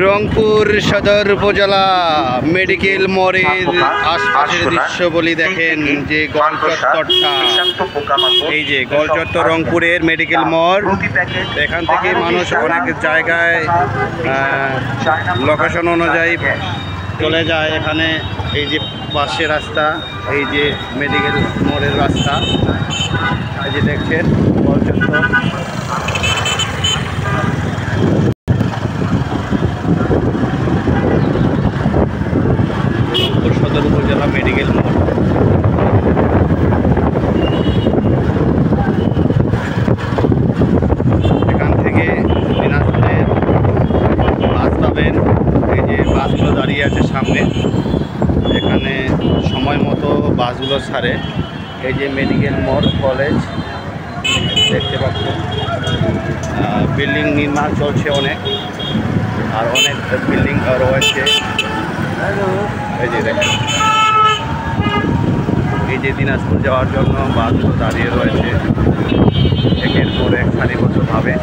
রংপুর সদর উপজেলা মেডিকেল মোড়ের আশপাশের দৃশ্য বলি দেখেন যে গোল চত্বরটা, এই যে গোল চত্বর রংপুরের মেডিকেল মোড়। এখান থেকে মানুষ অনেক জায়গায় লোকেশন অনুযায়ী চলে যায়। এখানে এই যে পাশে রাস্তা, এই যে মেডিকেল মোড়ের রাস্তা, এই যে দেখছেন গোল চত্বর। রংপুর সদর উপজেলা মেডিকেল মোড়। এখান থেকে দিনাজপুরের বাস পাবেন। এই যে বাসগুলো দাঁড়িয়ে আছে সামনে, এখানে সময় মতো বাসগুলো ছাড়ে। এই যে মেডিকেল মোড় কলেজ দেখতে পাচ্ছেন। বিল্ডিং নির্মাণ চলছে অনেক, আর অনেক বিল্ডিং রয়েছে। এই যে দেখেন, এই যে দিনাজপুর যাওয়ার জন্য বাসগুলো দাঁড়িয়ে রয়েছে একের পর এক সারিবদ্ধভাবে।